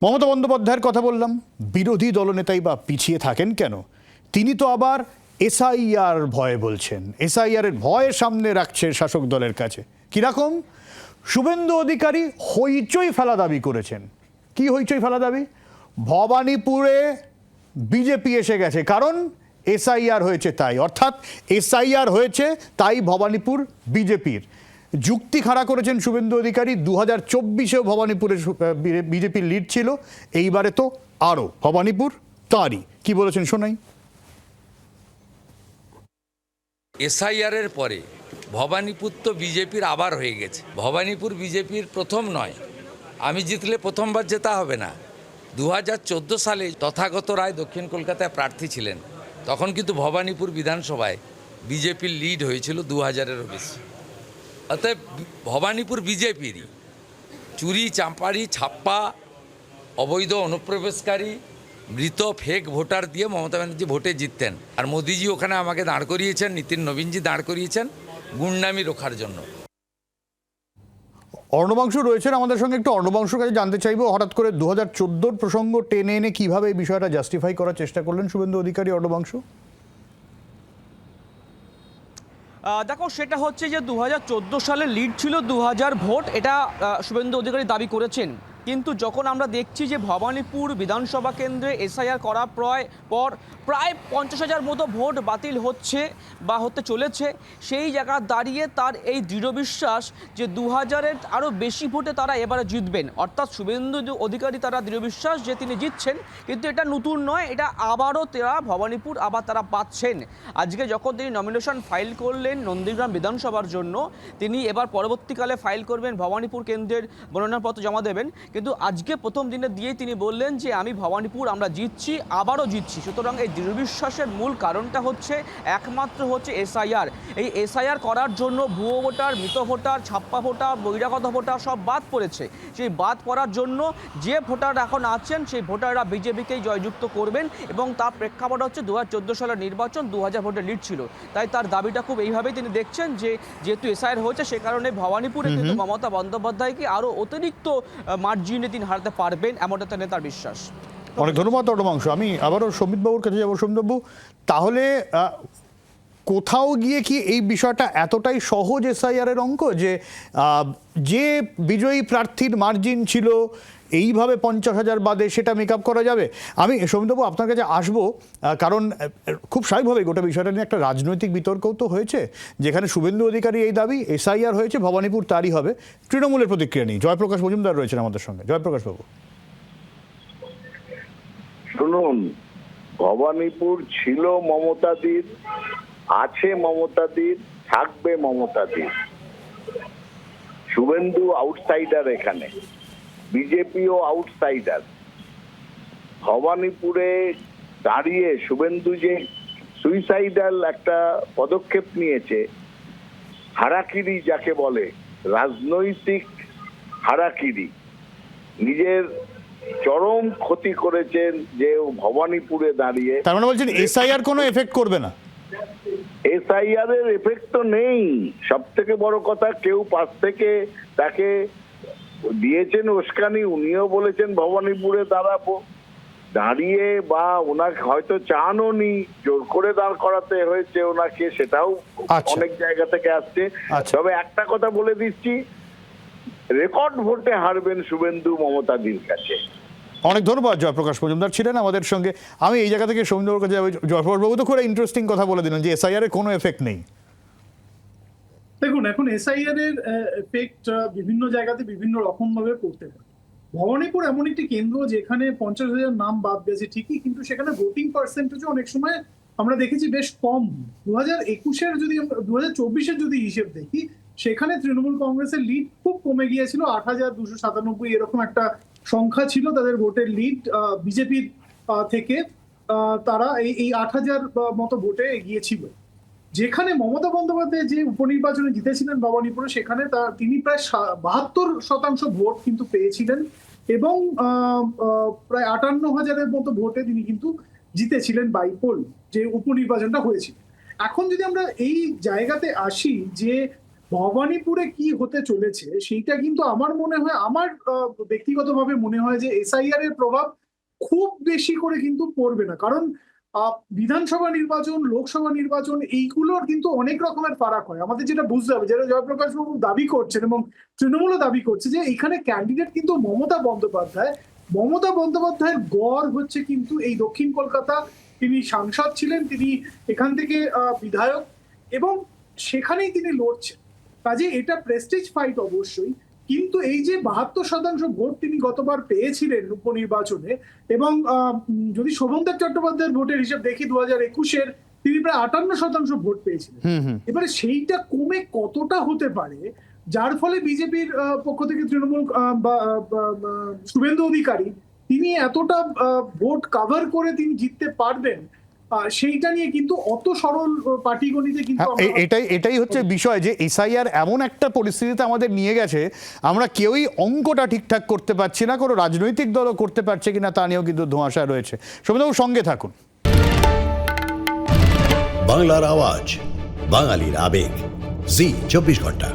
মমতা বন্দ্যোপাধ্যায়ের কথা বললাম, বিরোধী দলনেতাই বা পিছিয়ে থাকেন কেন? তিনি তো আবার এসআইআর ভয়ে বলছেন, এসআইআর এর ভয় সামনে রাখছে শাসক দলের কাছে। কিরকম? শুভেন্দু অধিকারী হইচই ফেলা দাবি করেছেন। কি হইচই ফেলা দাবি? ভবানীপুরে বিজেপি এসে গেছে, কারণ এসআইআর হয়েছে তাই, অর্থাৎ এসআইআর হয়েছে তাই ভবানীপুর বিজেপির। যুক্তি খাড়া করেছেন শুভেন্দু অধিকারী। 2024-এও ভবানীপুরে বিজেপির লিড ছিল, এইবারে তো আরও ভবানীপুর তাঁরই। কি বলেছেন শোনাই। এসআইআর এর পরে ভবানীপুর তো বিজেপির আবার হয়ে গেছে। ভবানীপুর বিজেপির প্রথম নয়, আমি জিতলে প্রথমবার জেতা হবে না। 2014 সালে তথাগত রায় দক্ষিণ কলকাতায় প্রার্থী ছিলেন, তখন কিন্তু ভবানীপুর বিধানসভায় বিজেপির লিড হয়েছিল 2000-এরও বেশি। অতএব ভবানীপুর বিজেপিরই। চুরি চাম্পারি ছাপ্পা অবৈধ অনুপ্রবেশকারী মৃত ফেক ভোটার দিয়ে মমতা ব্যানার্জি ভোটে জিততেন, আর মোদিজি ওখানে আমাকে দাঁড় করিয়েছেন, নীতিন নবীনজি দাঁড় করিয়েছেন গুন্ডামি রোখার জন্য। অর্ণবাংশু রয়েছেন আমাদের সঙ্গে, একটু অর্ণবাংশুর কাছে জানতে চাইবো, হঠাৎ করে 2014-র প্রসঙ্গ টেনে এনে কিভাবে এই বিষয়টা জাস্টিফাই করার চেষ্টা করলেন শুভেন্দু অধিকারী। অর্ণবাংশু, দেখো, সেটা হচ্ছে যে 2014 সালে লিড ছিল 2000 ভোট, এটা শুভেন্দু অধিকারী দাবি করেছেন। কিন্তু যখন আমরা দেখছি যে ভবানীপুর বিধানসভা কেন্দ্রে এসআইআর করার প্রায় 50,000 মতো ভোট বাতিল হচ্ছে বা হতে চলেছে, সেই জায়গা দাঁড়িয়ে তার এই দৃঢ় বিশ্বাস যে 2000-এর আরও বেশি ভোটে তারা এবারে জিতবেন। অর্থাৎ শুভেন্দু অধিকারী তারা দৃঢ় বিশ্বাস যে তিনি জিতছেন, কিন্তু এটা নতুন নয়, এটা আবারও তারা ভবানীপুর আবার তারা পাচ্ছেন। আজকে যখন তিনি নমিনেশন ফাইল করলেন নন্দীগ্রাম বিধানসভার জন্য, তিনি এবার পরবর্তীকালে ফাইল করবেন ভবানীপুর কেন্দ্রের মনোনয়নপত্র জমা দেবেন, কিন্তু আজকে প্রথম দিনে দিয়েই তিনি বললেন যে আমি ভবানীপুর আমরা জিতছি, আবারও জিতছি। সুতরাং এই দৃঢ় বিশ্বাসের মূল কারণটা হচ্ছে একমাত্র হচ্ছে এসআইআর। এই এসআইআর করার জন্য ভুয়ো ভোটার, মৃত ভোটার, ছাপ্পা ভোটার, বহিরাগত ভোটার সব বাদ পড়েছে। সেই বাদ পড়ার জন্য যে ভোটার এখন আছেন সেই ভোটাররা বিজেপিকেই জয়যুক্ত করবেন, এবং তার প্রেক্ষাপট হচ্ছে 2014 সালের নির্বাচন 2000 ভোটের লিড ছিল। তাই তার দাবিটা খুব এইভাবেই তিনি দেখছেন যে যেহেতু এসআইআর হয়েছে সে কারণে ভবানীপুরে কিন্তু মমতা বন্দ্যোপাধ্যায়কে আরও অতিরিক্ত মার্জিনে তিনি হারাতে পারবেন, এমনটা তার নেতার বিশ্বাস। অনেক ধন্যবাদ অর্ণবাংশু। আমি আবারও সৌমিতবাবুর কাছে যাবো। সৌমিতবাবু, তাহলে কোথাও গিয়ে কি এই বিষয়টা এতটাই সহজ এসআইআর এর অঙ্ক যে বিজয়ী প্রার্থীর মার্জিন ছিল এইভাবে 50,000 বাদে সেটা মেকআপ করা যাবে? আমি সৌমিতবাবু আপনার কাছে আসবো, কারণ খুব স্বাভাবিকভাবে গোটা বিষয়টা নিয়ে একটা রাজনৈতিক বিতর্কও তো হয়েছে, যেখানে শুভেন্দু অধিকারী এই দাবি এসআইআর হয়েছে ভবানীপুর তারই হবে। তৃণমূলের প্রতিক্রিয়া নেই। জয়প্রকাশ মজুমদার রয়েছেন আমাদের সঙ্গে। জয়প্রকাশ বাবু, শুনুন, ভবানীপুর ছিল মমতাদির, আছে মমতাদির, থাকবে মমতাদির। শুভেন্দু আউটসাইডার, এখানে বিজেপিও আউটসাইডার। ভবানীপুরে দাঁড়িয়ে শুভেন্দু যে সুইসাইডাল একটা পদক্ষেপ নিয়েছে, হারাকিরি যাকে বলে, রাজনৈতিক হারাকিরি, নিজের চরম ক্ষতি করেছেন যে ভবানীপুরে দাঁড়িয়ে। তার মানে বলছেন এসআইআর কোনো এফেক্ট করবে না? এসআইআর এর এফেক্ট তো নেই। সব থেকে বড় কথা, কেউ পাশ থেকে তাকে দিয়েছেন উস্কানি, উনিও বলেছেন ভবানীপুরে দাঁড়াবো। দাঁড়িয়ে বা ওনাকে হয়তো চানও নি, জোর করে দাঁড় করাতে হয়েছে ওনাকে, সেটাও অনেক জায়গা থেকে আসছে। তবে একটা কথা বলে দিচ্ছি, রেকর্ড ভোটে হারবেন শুভেন্দু মমতাদির কাছে। অনেক ধন্যবাদ। জয়প্রকাশ মজুমদার ছিলেন আমাদের সঙ্গে। আমি এই জায়গা থেকে সৌমিতবাবুর কাছে যাবো। জয়প্রকাশ বাবু তো খুব ইন্টারেস্টিং কথা বলে দিলেন যে এসআইআর এর কোনো এফেক্ট নেই। দেখুন, এখন এসআইআর এর এফেক্ট বিভিন্ন জায়গাতে বিভিন্ন রকম ভাবে পড়তে পারে। ভবানীপুর এমন একটি কেন্দ্র যেখানে 50,000 নাম বাদ গেছে ঠিকই, কিন্তু সেখানে ভোটিং পার্সেন্টেজও অনেক সময় আমরা দেখেছি বেশ কম। 2021-এর যদি 2024-এর যদি হিসেব দেখি, সেখানে তৃণমূল কংগ্রেসের লিড খুব কমে গিয়েছিল, 8,297 এরকম একটা সংখ্যা ছিল তাদের ভোটের লিড বিজেপির থেকে। তারা এই 8,000 মতো ভোটে এগিয়েছিল। যেখানে মমতা বন্দ্যোপাধ্যায় যে উপনির্বাচনে জিতেছিলেন ভবানীপুরে, সেখানে তিনি প্রায় 72% ভোট কিন্তু পেয়েছিলেন, এবং প্রায় 58,000-এর মতো ভোটে তিনি কিন্তু জিতেছিলেন বাইপোল, যে উপনির্বাচনটা হয়েছিল। এখন যদি আমরা এই জায়গাতে আসি যে ভবানীপুরে কি হতে চলেছে সেইটা কিন্তু আমার মনে হয়, আমার ব্যক্তিগতভাবে মনে হয় যে এসআইআর এর প্রভাব খুব বেশি করে কিন্তু পড়বে না। কারণ বিধানসভা নির্বাচন, লোকসভা নির্বাচন, এইগুলোর কিন্তু অনেক রকমের ফারাক হয়। আমাদের যেটা বুঝতে হবে, যেটা জয়প্রকাশ বাবু দাবি করছেন এবং তৃণমূলও দাবি করছে, যে এখানে ক্যান্ডিডেট কিন্তু মমতা বন্দ্যোপাধ্যায়ের গড় হচ্ছে কিন্তু এই দক্ষিণ কলকাতা। তিনি সাংসদ ছিলেন, তিনি এখান থেকে বিধায়ক, এবং সেখানেই তিনি লড়ছেন। কাজে এটা প্রেস্টিজ ফাইট অবশ্যই, কিন্তু এই যে 72% ভোট তিনি গতবার পেয়েছিলেন উপনির্বাচনে, এবং যদি শোভনদেব চট্টোপাধ্যায়ের ভোটের হিসাব দেখি 2021-এর, তিনি প্রায় 58% ভোট পেয়েছিলেন। এবারে সেইটা কমে কতটা হতে পারে, যার ফলে বিজেপির পক্ষ থেকে তৃণমূল বা শুভেন্দু অধিকারী তিনি এতটা ভোট কাভার করে তিনি জিততে পারবেন, সেইটা নিয়ে কিন্তু অত সরল পাটিগণিতে কিন্তু এটাই হচ্ছে বিষয়, যে এসআইআর এমন একটা পরিস্থিতিতে আমাদের নিয়ে গেছে, আমরা কেউই অঙ্কটা ঠিকঠাক করতে পারছি না, কোনো রাজনৈতিক দলও করতে পারছে কিনা তা নিয়েও কিন্তু ধোঁয়াশা রয়েছে। শোভনবাবু, সঙ্গে থাকুন। বাংলার আওয়াজ, বাঙালির আবেগ, জি 24 ঘন্টা।